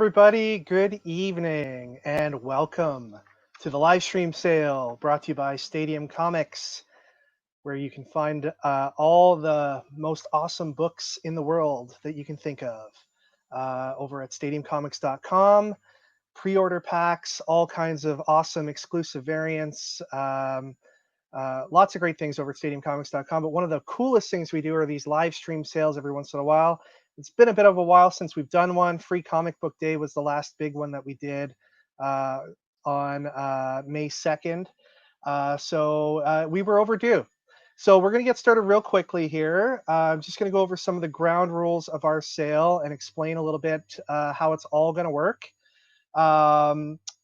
everybody. Good evening and welcome to the live stream sale brought to you by Stadium Comics, where you can find all the most awesome books in the world that you can think of over at stadiumcomics.com. Pre-order packs, all kinds of awesome exclusive variants. Lots of great things over at stadiumcomics.com, but one of the coolest things we do are these live stream sales every once in a while. It's been a bit of a while since we've done one. Free Comic Book Day was the last big one that we did on May 2nd. So we were overdue. So we're going to get started real quickly here. I'm just going to go over some of the ground rules of our sale and explain a little bit how it's all going to work.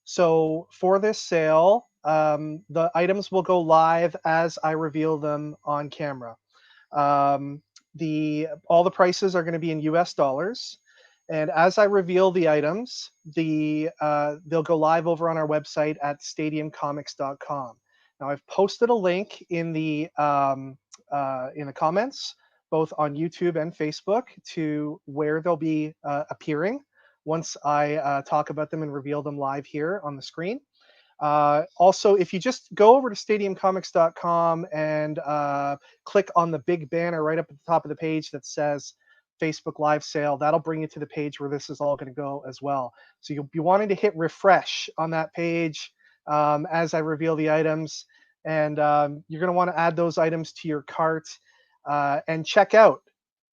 So for this sale, the items will go live as I reveal them on camera. All the prices are going to be in US dollars, and as I reveal the items, they'll go live over on our website at stadiumcomics.com. Now I've posted a link in the comments, both on YouTube and Facebook, to where they'll be appearing once I talk about them and reveal them live here on the screen. Also, if you just go over to stadiumcomics.com and click on the big banner right up at the top of the page that says Facebook Live Sale, that'll bring you to the page where this is all going to go as well. So you'll be wanting to hit refresh on that page as I reveal the items, and you're going to want to add those items to your cart and check out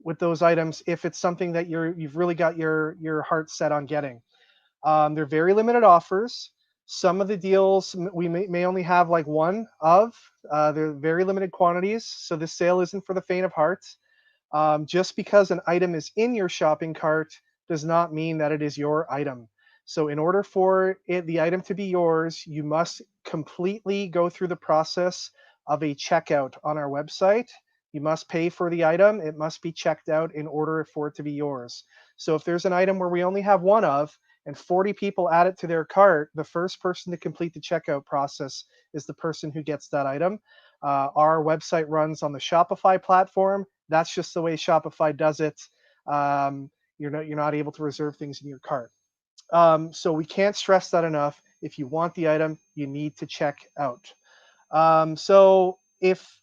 with those items if it's something that you've really got your heart set on getting. They're very limited offers. Some of the deals we may only have like one of. They're very limited quantities, so this sale isn't for the faint of heart. Just because an item is in your shopping cart does not mean that it is your item. So in order for the item to be yours, you must completely go through the process of a checkout on our website. You must pay for the item. It must be checked out in order for it to be yours. So if there's an item where we only have one of, and 40 people add it to their cart, the first person to complete the checkout process is the person who gets that item. Our website runs on the Shopify platform. That's just the way Shopify does it. You're not able to reserve things in your cart. So we can't stress that enough. If you want the item, you need to check out. So if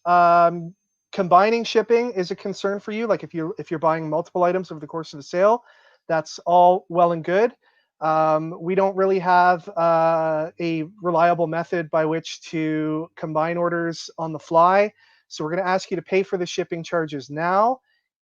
combining shipping is a concern for you, like if you're buying multiple items over the course of the sale, that's all well and good. We don't really have a reliable method by which to combine orders on the fly. So we're going to ask you to pay for the shipping charges now.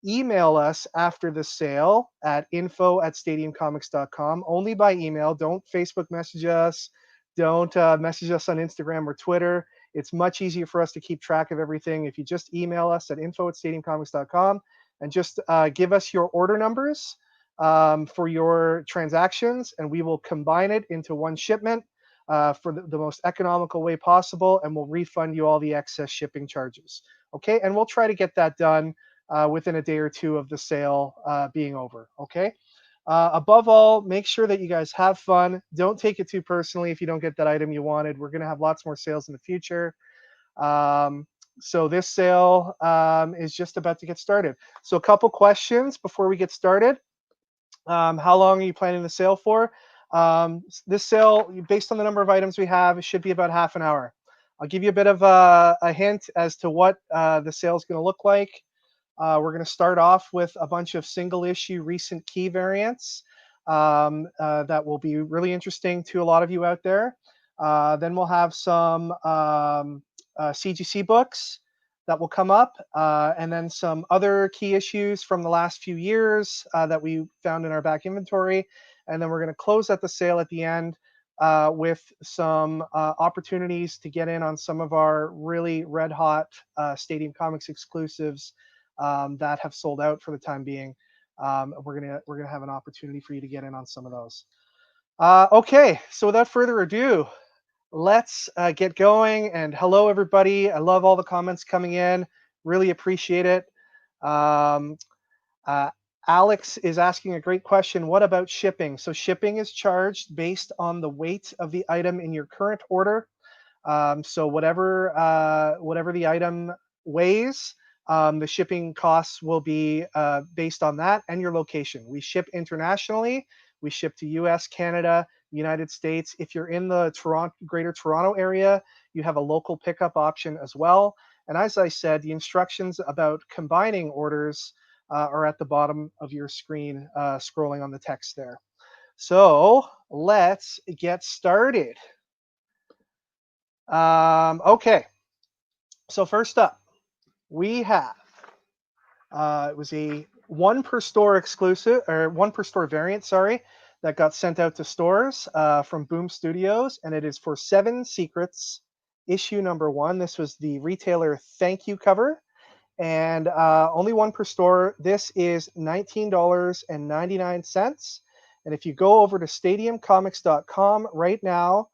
Email us after the sale at info@stadiumcomics.com, only by email. Don't Facebook message us. Don't message us on Instagram or Twitter. It's much easier for us to keep track of everything if you just email us at info@stadiumcomics.com and just give us your order numbers for your transactions, and we will combine it into one shipment for the most economical way possible, and we'll refund you all the excess shipping charges. Okay, and we'll try to get that done within a day or two of the sale being over. Okay. Above all, make sure that you guys have fun. Don't take it too personally if you don't get that item you wanted. We're going to have lots more sales in the future. So this sale is just about to get started. So a couple questions before we get started. How long are you planning the sale for? This sale, based on the number of items we have, it should be about half an hour. I'll give you a bit of a hint as to what the sale is going to look like. We're going to start off with a bunch of single issue recent key variants that will be really interesting to a lot of you out there. Then we'll have some CGC books that will come up, and then some other key issues from the last few years that we found in our back inventory. And then we're going to close at the sale at the end with some opportunities to get in on some of our really red hot Stadium Comics exclusives that have sold out for the time being. We're gonna have an opportunity for you to get in on some of those. Okay, so without further ado, let's get going. And hello, everybody. I love all the comments coming in. Really appreciate it. Alex is asking a great question. What about shipping? So shipping is charged based on the weight of the item in your current order. So whatever the item weighs, the shipping costs will be based on that and your location. We ship internationally. We ship to US, Canada, United States. If you're in the Greater Toronto area, you have a local pickup option as well. And as I said, the instructions about combining orders are at the bottom of your screen, scrolling on the text there. So let's get started. Okay, so first up, we have, it was a one per store exclusive, or one per store variant, sorry, that got sent out to stores from Boom Studios, and it is for 7 Secrets, issue number 1. This was the retailer thank you cover, and only one per store. This is $19.99. And if you go over to stadiumcomics.com right now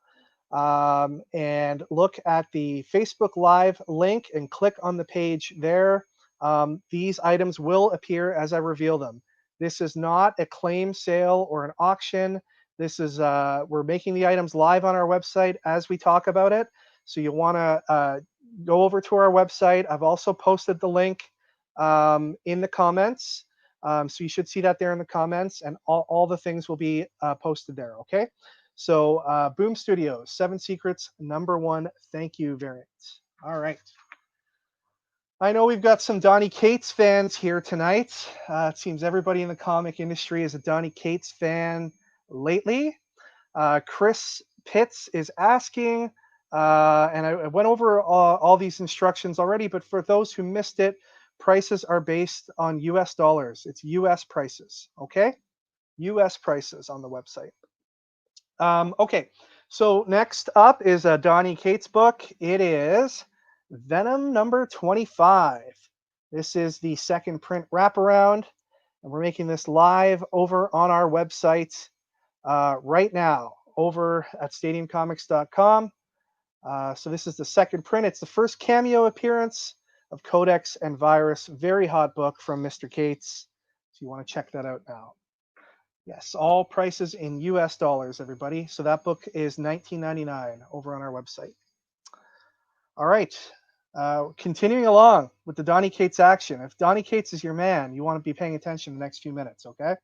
and look at the Facebook Live link and click on the page there, these items will appear as I reveal them. This is not a claim sale or an auction. This is, we're making the items live on our website as we talk about it. So you want to go over to our website. I've also posted the link in the comments. So you should see that there in the comments, and all the things will be posted there, okay? So Boom Studios, 7 Secrets, number 1, thank you variant. All right. I know we've got some Donny Cates fans here tonight. It seems everybody in the comic industry is a Donny Cates fan lately. Chris Pitts is asking, and I went over all these instructions already, but for those who missed it, prices are based on US dollars. It's US prices, okay? US prices on the website. Okay, so next up is a Donny Cates book. It is Venom number 25. This is the second print wraparound, and we're making this live over on our website right now, over at stadiumcomics.com. So this is the second print. It's the first cameo appearance of Codex and Virus. Very hot book from Mr. Cates. So you want to check that out now. Yes, all prices in US dollars, everybody. So that book is $19.99 over on our website. All right, continuing along with the Donny Cates action. If Donny Cates is your man, you want to be paying attention the next few minutes, okay?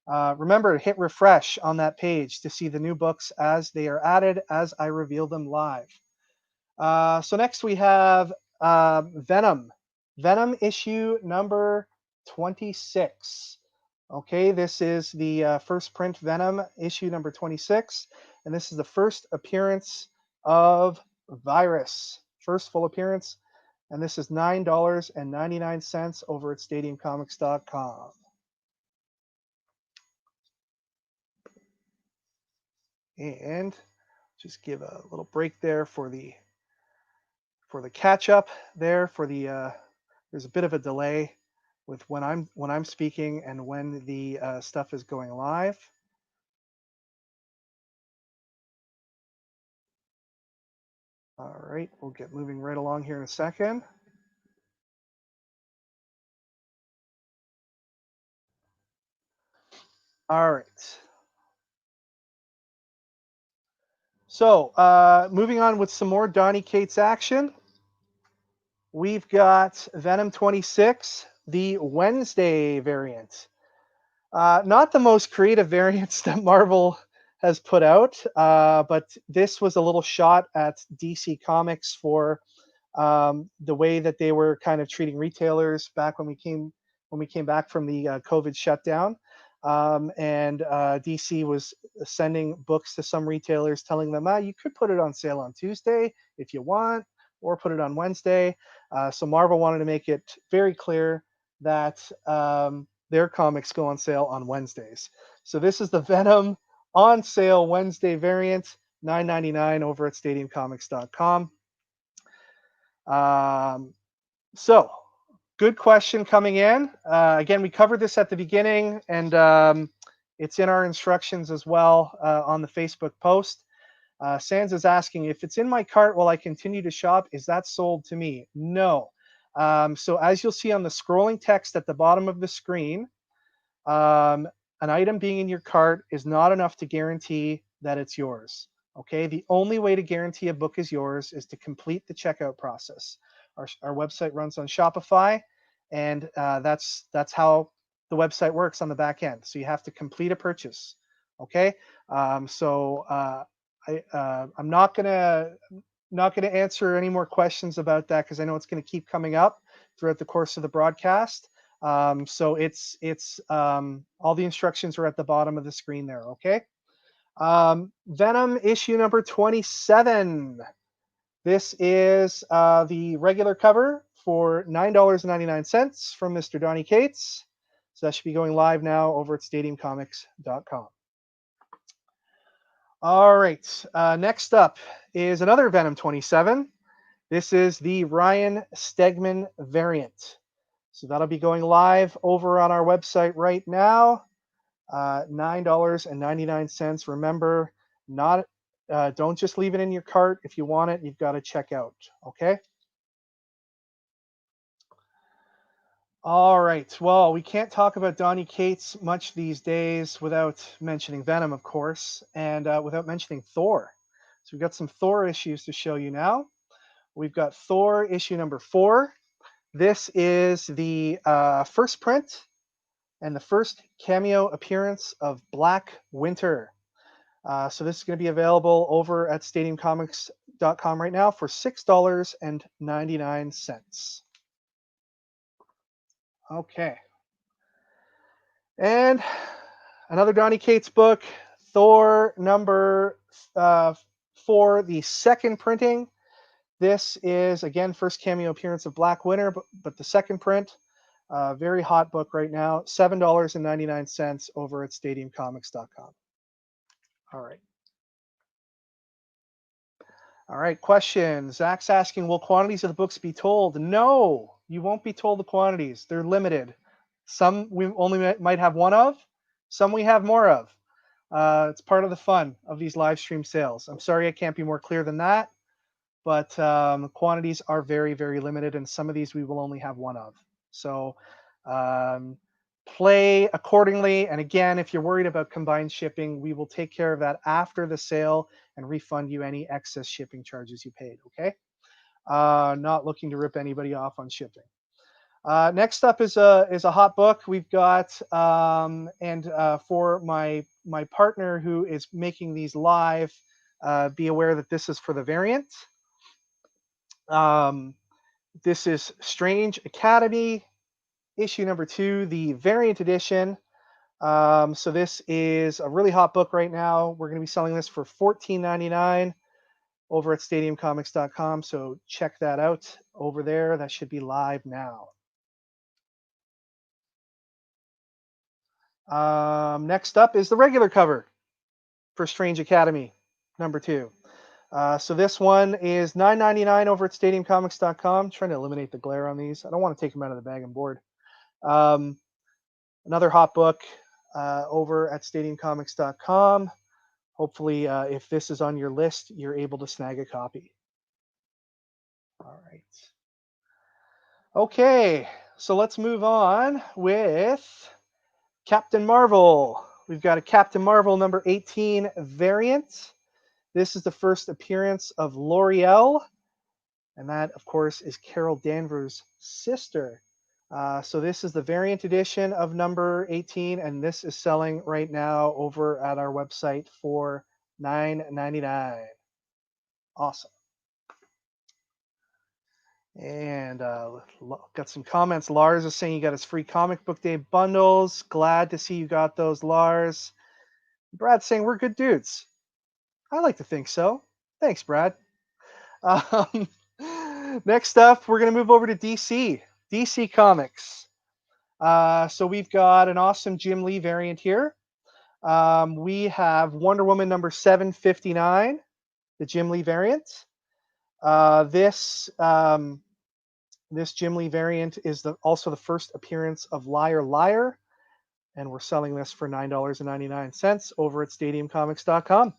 Remember to hit refresh on that page to see the new books as they are added, as I reveal them live. So next we have Venom. Venom issue number 26. Okay, this is the first print Venom issue number 26, and this is the first appearance of Virus. First full appearance, and this is $9.99 over at stadiumcomics.com. And just give a little break there for the catch up there for the there's a bit of a delay with when I'm speaking and when the stuff is going live. All right, we'll get moving right along here in a second. All right. So moving on with some more Donny Cates action. We've got Venom 26, the Wednesday variant. Not the most creative variants that Marvel has put out, but this was a little shot at DC Comics for the way that they were kind of treating retailers back when we came back from the COVID shutdown. And DC was sending books to some retailers telling them, you could put it on sale on Tuesday if you want, or put it on Wednesday. So Marvel wanted to make it very clear that their comics go on sale on Wednesdays. So this is the Venom on sale Wednesday variant, $9.99 over at stadiumcomics.com. So good question coming in. Again, we covered this at the beginning, and it's in our instructions as well on the Facebook post. Sans is asking, if it's in my cart while I continue to shop, is that sold to me? No. So as you'll see on the scrolling text at the bottom of the screen, an item being in your cart is not enough to guarantee that it's yours. Okay, the only way to guarantee a book is yours is to complete the checkout process. Our website runs on Shopify, and that's how the website works on the back end. So you have to complete a purchase. Okay, I'm not gonna answer any more questions about that because I know it's gonna keep coming up throughout the course of the broadcast. So all the instructions are at the bottom of the screen there. Okay. Venom issue number 27. This is the regular cover for $9.99 from Mr. Donny Cates. So that should be going live now over at stadiumcomics.com. All right. Next up is another Venom 27. This is the Ryan Stegman variant. So that'll be going live over on our website right now. $9.99. Remember, don't just leave it in your cart. If you want it, you've got to check out. Okay. All right. Well, we can't talk about Donny Cates much these days without mentioning Venom, of course, and without mentioning Thor. So we've got some Thor issues to show you now. We've got Thor issue number 4. This is the first print and the first cameo appearance of Black Winter. So this is going to be available over at stadiumcomics.com right now for $6.99. Okay. And another Donny Cates book, Thor number 4, the second printing. This is, again, first cameo appearance of Black Winter, but the second print. Very hot book right now, $7.99 over at stadiumcomics.com. All right. All right, question. Zach's asking, will quantities of the books be told? No, you won't be told the quantities. They're limited. Some we only might have one of, some we have more of. It's part of the fun of these live stream sales. I'm sorry I can't be more clear than that, but quantities are very, very limited, and some of these we will only have one of. So play accordingly. And again, if you're worried about combined shipping, we will take care of that after the sale and refund you any excess shipping charges you paid. Okay. Not looking to rip anybody off on shipping. Next up is a hot book we've got, for my partner who is making these live, be aware that this is for the variant. This is Strange Academy issue number 2, the variant edition. So this is a really hot book right now. We're going to be selling this for $14.99 over at stadiumcomics.com. So check that out over there. That should be live now. Next up is the regular cover for Strange Academy number 2. So this one is $9.99 over at stadiumcomics.com. Trying to eliminate the glare on these. I don't want to take them out of the bag and board. Another hot book over at stadiumcomics.com. Hopefully, if this is on your list, you're able to snag a copy. All right. Okay, so let's move on with Captain Marvel. We've got a Captain Marvel number 18 variant. This is the first appearance of L'Oreal, and that, of course, is Carol Danvers' sister. So this is the variant edition of number 18, and this is selling right now over at our website for $9.99. Awesome. And got some comments. Lars is saying you got his free comic book day bundles. Glad to see you got those, Lars. Brad's saying we're good dudes. I like to think so. Thanks, Brad. Next up, we're going to move over to DC Comics. So we've got an awesome Jim Lee variant here. We have Wonder Woman number 759, the Jim Lee variant. This Jim Lee variant is also the first appearance of Liar Liar, and we're selling this for $9.99 over at stadiumcomics.com.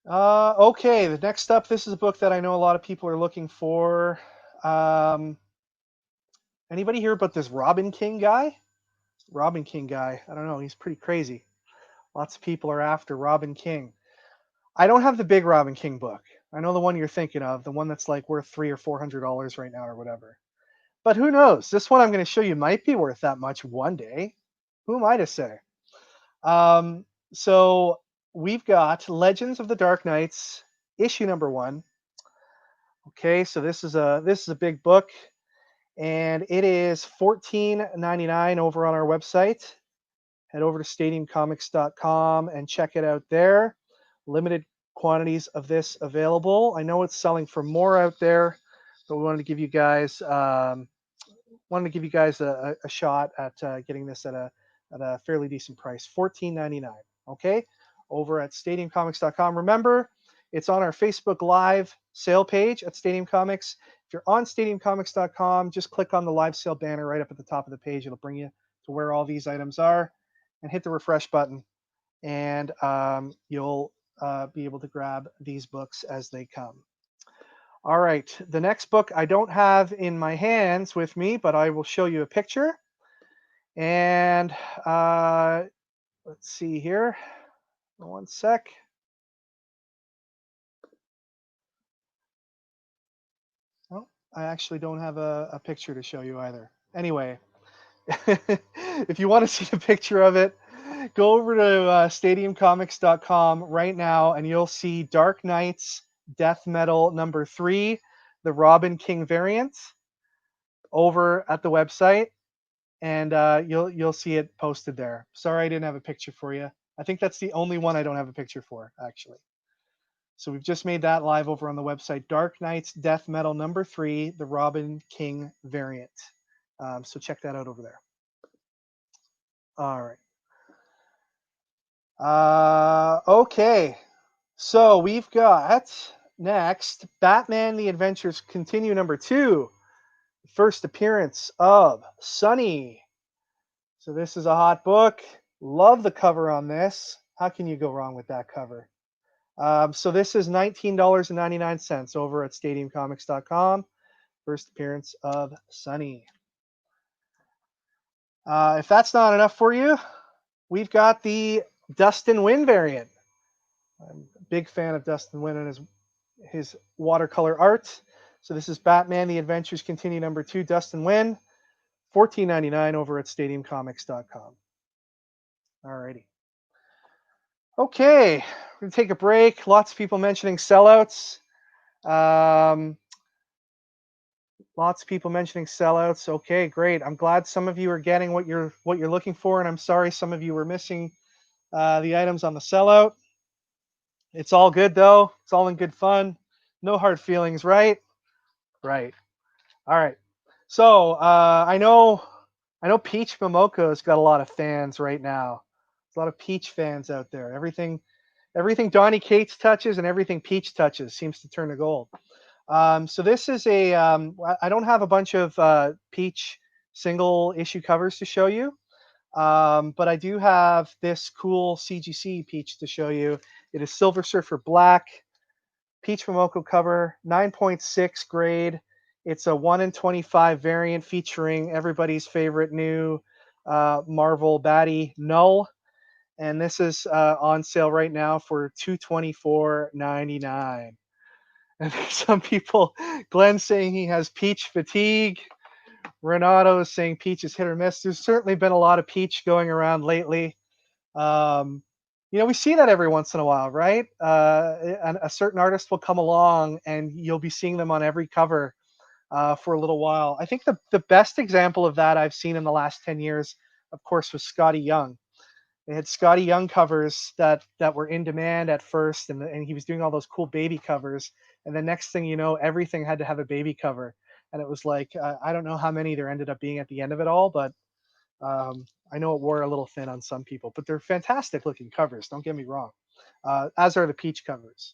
Okay, the next up, this is a book that I know a lot of people are looking for. Anybody hear about this Robin King guy? Robin King guy, I don't know, he's pretty crazy. Lots of people are after Robin King. I don't have the big Robin King book. I know the one you're thinking of, the one that's like worth $300 or $400 right now or whatever. But who knows? This one I'm going to show you might be worth that much one day. Who am I to say? So we've got Legends of the Dark Knights, issue number 1. Okay, so this is a big book, and it is $14.99 over on our website. Head over to stadiumcomics.com and check it out there. Limited quantities of this available. I know it's selling for more out there, but we wanted to give you guys a shot at getting this at a fairly decent price, $14.99. Okay, over at stadiumcomics.com. Remember, it's on our Facebook Live sale page at Stadium Comics. If you're on stadiumcomics.com, just click on the live sale banner right up at the top of the page. It'll bring you to where all these items are, and hit the refresh button, and you'll be able to grab these books as they come. All right, the next book I don't have in my hands with me, but I will show you a picture. And let's see here. One sec. Oh, I actually don't have a picture to show you either. Anyway, if you want to see a picture of it, go over to stadiumcomics.com right now, and you'll see Dark Knights Death Metal number 3, the Robin King variant, over at the website, and you'll see it posted there. Sorry I didn't have a picture for you. I think that's the only one I don't have a picture for, actually. So we've just made that live over on the website. Dark Knights Death Metal number 3, the Robin King variant. So check that out over there. All right. Okay. So we've got next Batman the Adventures Continue number 2. First appearance of Sunny. So this is a hot book. Love the cover on this. How can you go wrong with that cover? So this is $19.99 over at stadiumcomics.com. First appearance of Sunny. If that's not enough for you, we've got the Dustin Nguyen variant. I'm a big fan of Dustin Nguyen and his watercolor art. So this is Batman the Adventures Continue number 2, Dustin Nguyen, $14.99 over at stadiumcomics.com. Alrighty. Okay, we're going to take a break. Lots of people mentioning sellouts. Okay, great. I'm glad some of you are getting what you're looking for, and I'm sorry some of you were missing the items on the sellout. It's all good though. It's all in good fun. No hard feelings, right? Right. All right. So I know Peach Momoko's got a lot of fans right now. There's a lot of Peach fans out there. Everything Donny Cates touches and everything Peach touches seems to turn to gold. So this is I don't have a bunch of Peach single issue covers to show you, but I do have this cool CGC Peach to show you. It is Silver Surfer Black, Peach Momoko cover, 9.6 grade. It's a 1 in 25 variant featuring everybody's favorite new Marvel baddie, Knull. And this is on sale right now for $224.99. And some people, Glenn saying he has Peach fatigue. Renato is saying Peach is hit or miss. There's certainly been a lot of Peach going around lately. We see that every once in a while, right? A certain artist will come along and you'll be seeing them on every cover for a little while. I think the best example of that I've seen in the last 10 years, of course, was Scotty Young. They had Scotty Young covers that were in demand at first, and he was doing all those cool baby covers. And the next thing you know, everything had to have a baby cover. And it was like, I don't know how many there ended up being at the end of it all, but I know it wore a little thin on some people. But they're fantastic looking covers, don't get me wrong, as are the Peach covers.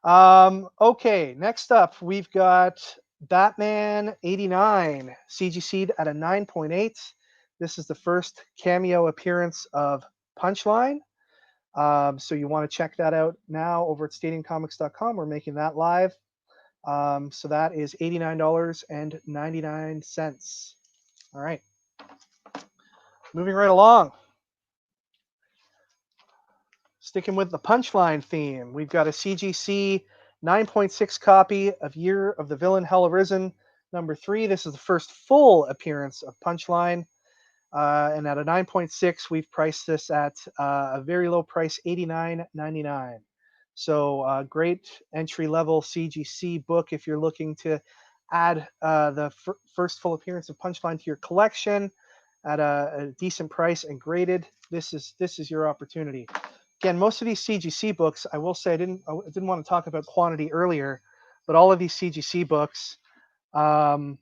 Okay, next up, we've got Batman 89, CGC'd at a 9.8. This is the first cameo appearance of Punchline. So you want to check that out now over at stadiumcomics.com. We're making that live. So that is $89.99. All right. Moving right along. Sticking with the Punchline theme, we've got a CGC 9.6 copy of Year of the Villain Hell Arisen number 3. This is the first full appearance of Punchline. And at a 9.6, we've priced this at a very low price, $89.99. So great entry-level CGC book if you're looking to add the first full appearance of Punchline to your collection at a decent price and graded. This is your opportunity. Again, most of these CGC books, I will say, I didn't want to talk about quantity earlier, but all of these CGC books, they're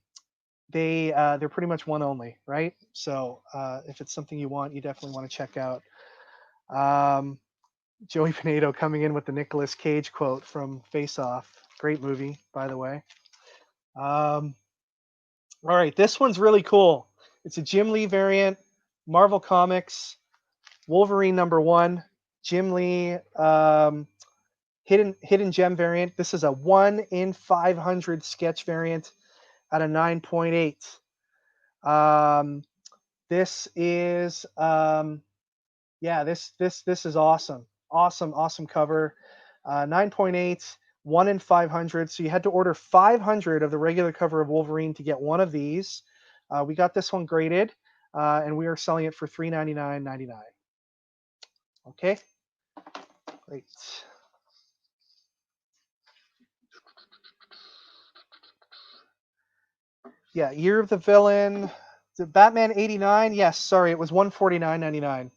pretty much one only, right? So if it's something you want, you definitely want to check out. Joey Pinedo coming in with the Nicolas Cage quote from Face Off. Great movie, by the way. All right, this one's really cool. It's a Jim Lee variant, Marvel Comics, Wolverine #1, Jim Lee hidden gem variant. This is a 1 in 500 sketch variant at a 9.8. This is this is awesome. Awesome cover. 9.8, 1 in 500. So you had to order 500 of the regular cover of Wolverine to get one of these. We got this one graded, and we are selling it for $399.99. Okay, great. Yeah, Year of the Villain. The Batman 89. Yes, sorry, it was $149.99.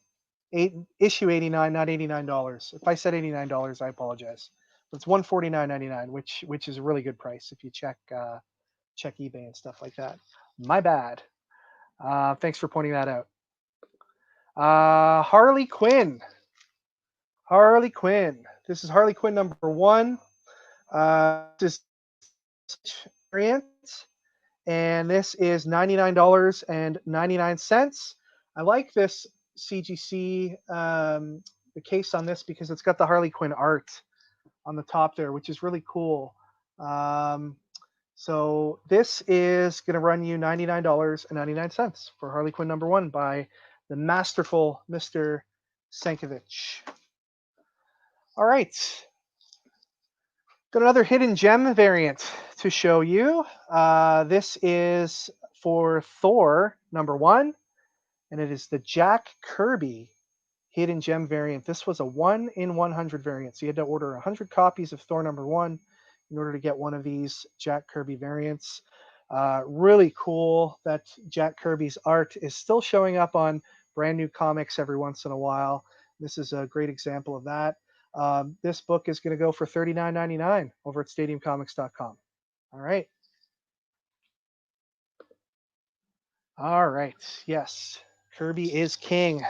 Issue 89, not $89. If I said $89, I apologize. But it's $149.99, which is a really good price if you check eBay and stuff like that. My bad. Thanks for pointing that out. Harley Quinn. Harley Quinn. This is Harley Quinn #1. This is variant, and this is $99.99. I like this CGC the case on this because it's got the Harley Quinn art on the top there, which is really cool. So this is going to run you $99.99 for Harley Quinn #1 by the masterful Mr. Sankovich. All right. Got another hidden gem variant to show you. This is for Thor #1, and it is the Jack Kirby hidden gem variant. This was a 1 in 100 variant, so you had to order 100 copies of Thor #1 in order to get one of these Jack Kirby variants. Really cool that Jack Kirby's art is still showing up on brand new comics every once in a while. This is a great example of that. This book is going to go for $39.99 over at stadiumcomics.com. All right. All right. Yes, Kirby is king.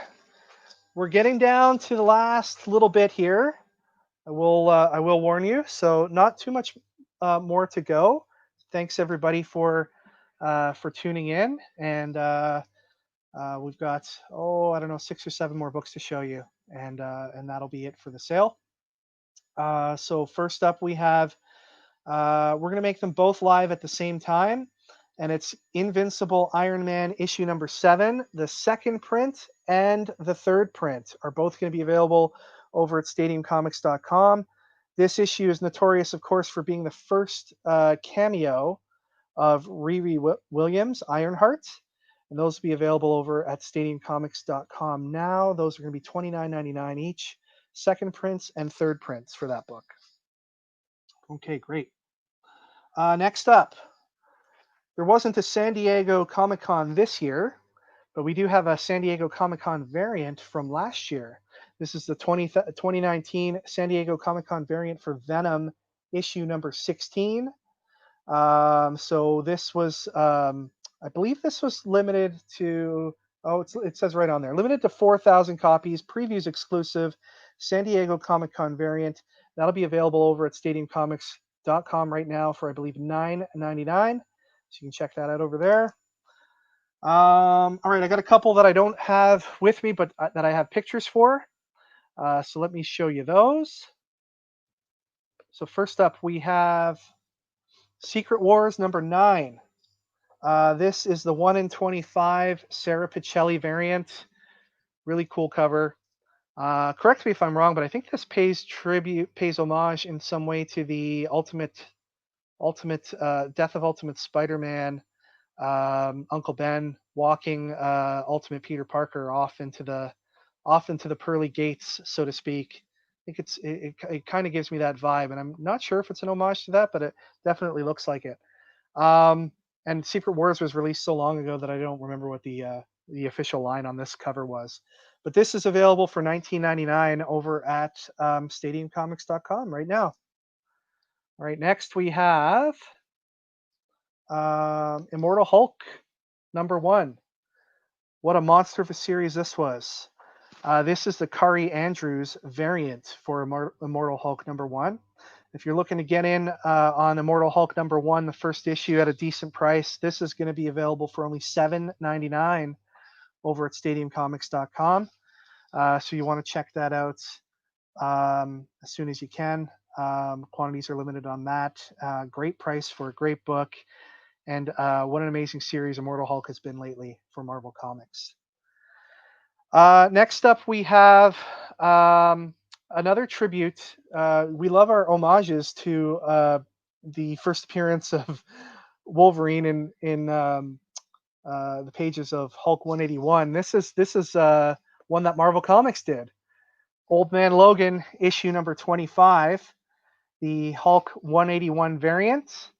We're getting down to the last little bit here. I will warn you. So not too much more to go. Thanks everybody for tuning in, and we've got I don't know 6 or 7 more books to show you, and that'll be it for the sale. So first up we have we're gonna make them both live at the same time, and it's Invincible Iron Man issue #7. The second print and the third print are both going to be available over at stadiumcomics.com. This issue is notorious, of course, for being the first cameo of Riri Williams, Ironheart, and those will be available over at stadiumcomics.com now. Those are going to be $29.99 each, second prints and third prints for that book. Okay, great. Next up, there wasn't a San Diego Comic-Con this year, but we do have a San Diego Comic-Con variant from last year. This is the 2019 San Diego Comic-Con variant for Venom issue #16. So this was, I believe this was limited to, it says right on there, limited to 4,000 copies, previews exclusive, San Diego Comic-Con variant. That'll be available over at stadiumcomics.com right now for, I believe, $9.99. So you can check that out over there. All right, I got a couple that I don't have with me, but that I have pictures for. So let me show you those. So first up, we have Secret Wars #9. This is the 1 in 25 Sarah Pichelli variant. Really cool cover. Correct me if I'm wrong, but I think this pays homage in some way to the Ultimate Death of Ultimate Spider-Man Uncle Ben walking Ultimate Peter Parker off into the pearly gates, so to speak. I think it kind of gives me that vibe, and I'm not sure if it's an homage to that, but it definitely looks like it. And Secret Wars was released so long ago that I don't remember what the official line on this cover was. But this is available for $19.99 over at stadiumcomics.com right now. All right, next we have Immortal Hulk #1. What a monster of a series this was. This is the Kari Andrews variant for Immortal Hulk #1. If you're looking to get in on Immortal Hulk #1, the first issue at a decent price, this is going to be available for only $7.99 over at stadiumcomics.com. So you want to check that out as soon as you can. Quantities are limited on that. Great price for a great book. And what an amazing series Immortal Hulk has been lately for Marvel Comics. Next up, we have another tribute. We love our homages to the first appearance of Wolverine in the pages of Hulk 181. This is one that Marvel Comics did. Old Man Logan, issue number 25, the Hulk 181 variant.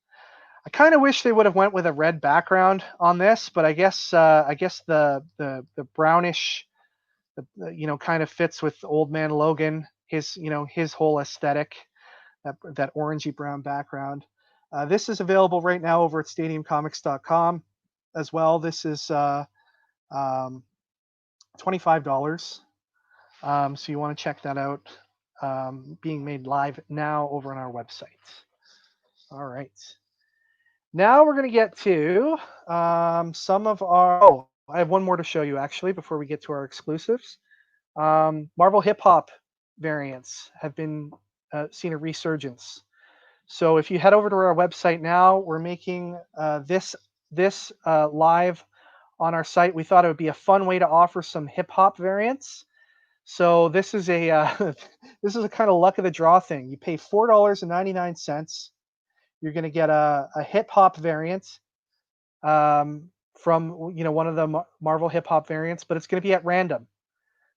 I kind of wish they would have went with a red background on this, but I guess the brownish, kind of fits with Old Man Logan. His whole aesthetic, that orangey brown background. This is available right now over at stadiumcomics.com as well. This is $25. So you want to check that out. Being made live now over on our website. All right. Now we're going to get to some of our... Oh, I have one more to show you, actually, before we get to our exclusives. Marvel Hip Hop variants have been seen a resurgence. So if you head over to our website now, we're making this live on our site. We thought it would be a fun way to offer some hip hop variants. So this is a this is a kind of luck of the draw thing. You pay $4.99. You're going to get a hip hop variant from one of the Marvel hip hop variants, but it's going to be at random.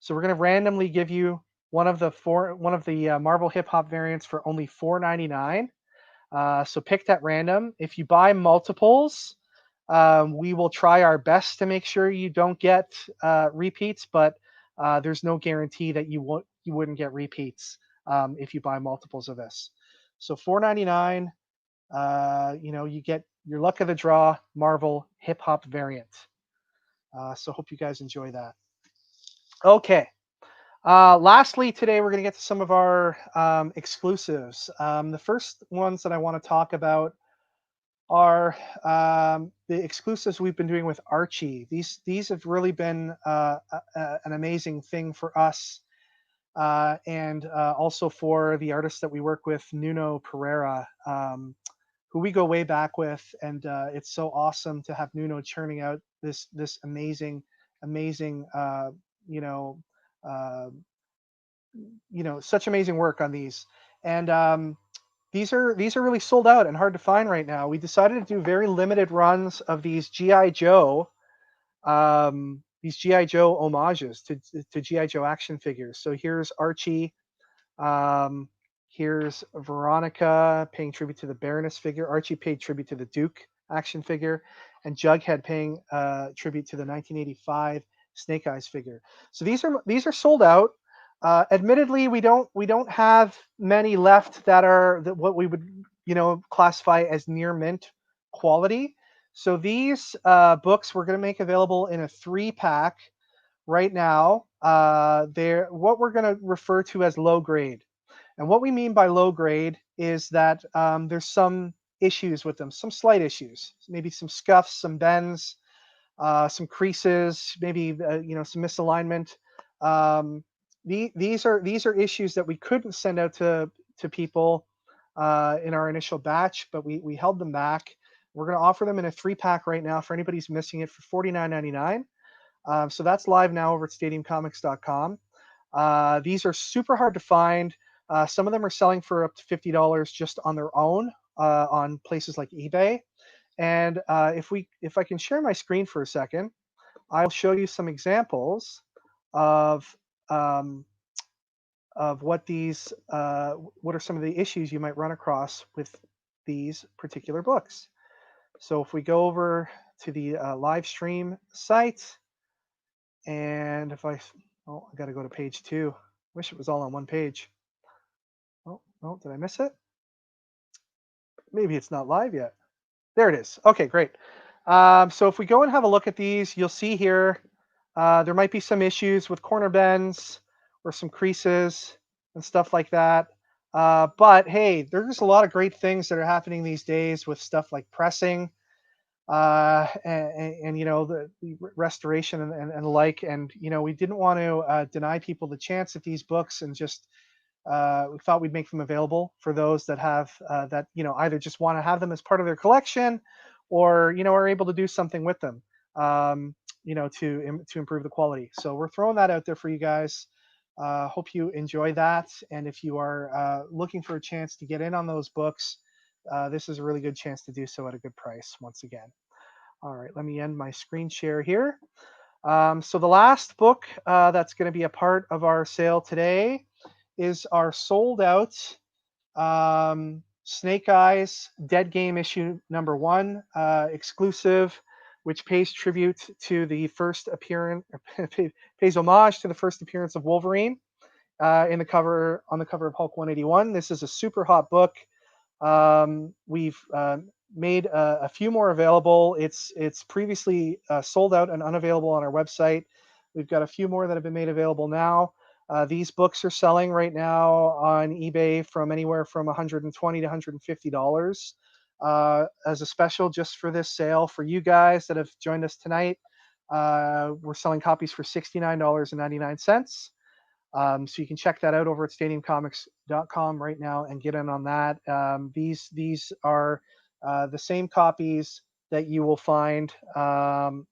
So we're going to randomly give you one of the Marvel hip hop variants for only $4.99. So picked at random. If you buy multiples, we will try our best to make sure you don't get repeats, but there's no guarantee that you wouldn't get repeats if you buy multiples of this. So $4.99, you get your luck of the draw Marvel hip hop variant. So hope you guys enjoy that. Okay. Lastly, today we're going to get to some of our exclusives. The first ones that I want to talk about are the exclusives we've been doing with Archie. These have really been an amazing thing for us, and also for the artists that we work with, Nuno Pereira, who we go way back with, and it's so awesome to have Nuno churning out this amazing such amazing work on these. And these are really sold out and hard to find right now. We decided to do very limited runs of these G.I. Joe homages to G.I. Joe action figures. So here's Archie. Here's Veronica paying tribute to the Baroness figure. Archie paid tribute to the Duke action figure, and Jughead paying tribute to the 1985 Snake Eyes figure. So these are sold out. Admittedly, we don't have many left that are what we would classify as near mint quality. So these books we're going to make available in a 3-pack right now. They're what we're going to refer to as low grade. And what we mean by low grade is that there's some issues with them, some slight issues, maybe some scuffs, some bends, some creases, maybe some misalignment. These are issues that we couldn't send out to people in our initial batch, but we held them back. We're going to offer them in a 3-pack right now for anybody who's missing it for $49.99. So that's live now over at stadiumcomics.com. These are super hard to find. Some of them are selling for up to $50 just on their own on places like eBay. And if I can share my screen for a second, I'll show you some examples of um, what these what are some of the issues you might run across with these particular books. So if we go over to the live stream site, and if I got to go to page 2. Wish it was all on one page. Oh, did I miss it? Maybe it's not live yet. There it is. Okay, great. So if we go and have a look at these, you'll see here there might be some issues with corner bends or some creases and stuff like that. But hey, there's a lot of great things that are happening these days with stuff like pressing and the restoration and the like. And we didn't want to deny people the chance at these books, and just we thought we'd make them available for those that have that either just want to have them as part of their collection, or are able to do something with them, to improve the quality. So we're throwing that out there for you guys. Hope you enjoy that, and if you are looking for a chance to get in on those books, this is a really good chance to do so at a good price once again. All right, let me end my screen share here. So the last book that's going to be a part of our sale today is our sold out Snake Eyes Dead Game issue #1 exclusive, which pays tribute to the first appearance, pays homage to the first appearance of Wolverine on the cover of Hulk 181. This is a super hot book. We've made a few more available. It's previously sold out and unavailable on our website. We've got a few more that have been made available now. These books are selling right now on eBay from anywhere from $120 to $150 as a special just for this sale. For you guys that have joined us tonight, we're selling copies for $69.99. So you can check that out over at stadiumcomics.com right now and get in on that. These are the same copies that you will find on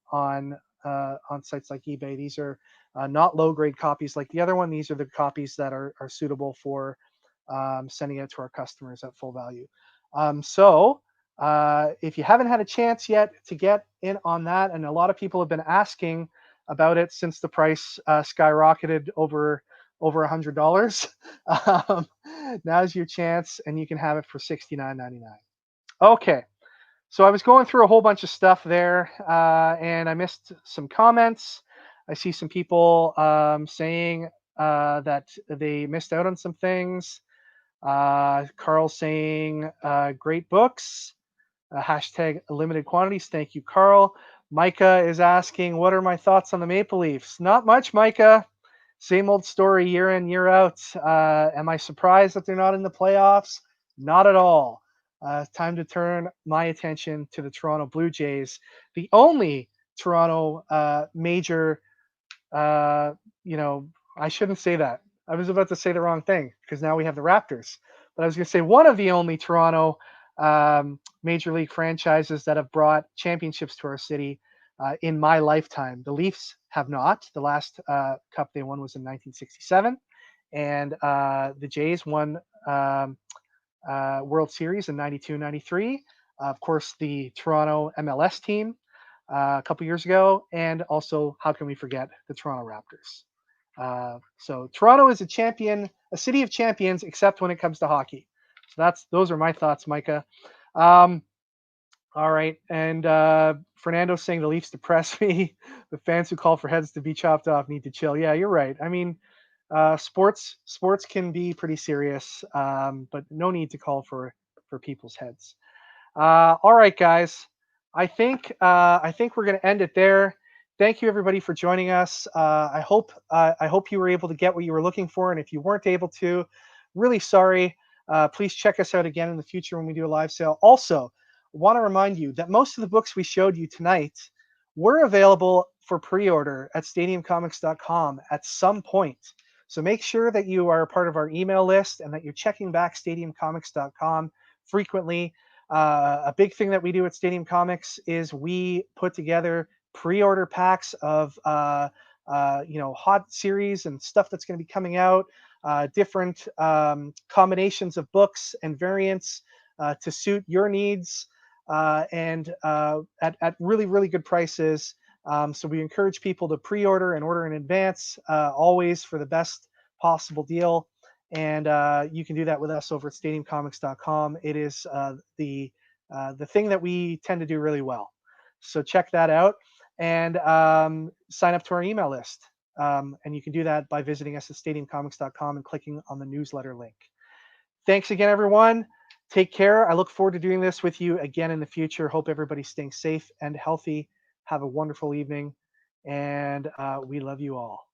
sites like eBay. These are not low grade copies like the other one. These are the copies that are suitable for sending out to our customers at full value. So if you haven't had a chance yet to get in on that, and a lot of people have been asking about it since the price skyrocketed over $100. Now's your chance, and you can have it for $69.99. Okay, so I was going through a whole bunch of stuff there, and I missed some comments. I see some people saying that they missed out on some things. Carl saying great books. Hashtag limited quantities. Thank you, Carl. Micah is asking, what are my thoughts on the Maple Leafs? Not much, Micah. Same old story year in, year out. Am I surprised that they're not in the playoffs? Not at all. Time to turn my attention to the Toronto Blue Jays, the only Toronto major. I shouldn't say that. I was about to say the wrong thing because now we have the Raptors. But I was going to say one of the only Toronto major league franchises that have brought championships to our city in my lifetime. The Leafs have not. The last cup they won was in 1967, and the Jays won World Series in 92, 93. Of course, the Toronto MLS team a couple years ago, and also, how can we forget the Toronto Raptors? So Toronto is a champion, a city of champions, except when it comes to hockey. So those are my thoughts, Micah. All right, and Fernando saying the Leafs depress me. The fans who call for heads to be chopped off need to chill. Yeah, you're right. I mean, sports can be pretty serious, but no need to call for people's heads. All right, guys. I think we're going to end it there. Thank you, everybody, for joining us. I hope you were able to get what you were looking for, and if you weren't able to, really sorry. Please check us out again in the future when we do a live sale. Also, want to remind you that most of the books we showed you tonight were available for pre-order at stadiumcomics.com at some point. So make sure that you are a part of our email list and that you're checking back stadiumcomics.com frequently. A big thing that we do at Stadium Comics is we put together pre-order packs of hot series and stuff that's going to be coming out, different combinations of books and variants to suit your needs. and at really, really good prices. So we encourage people to pre-order and order in advance, always for the best possible deal. And you can do that with us over at stadiumcomics.com. It is the thing that we tend to do really well. So check that out and sign up to our email list. And you can do that by visiting us at stadiumcomics.com and clicking on the newsletter link. Thanks again, everyone. Take care. I look forward to doing this with you again in the future. Hope everybody's staying safe and healthy. Have a wonderful evening, and we love you all.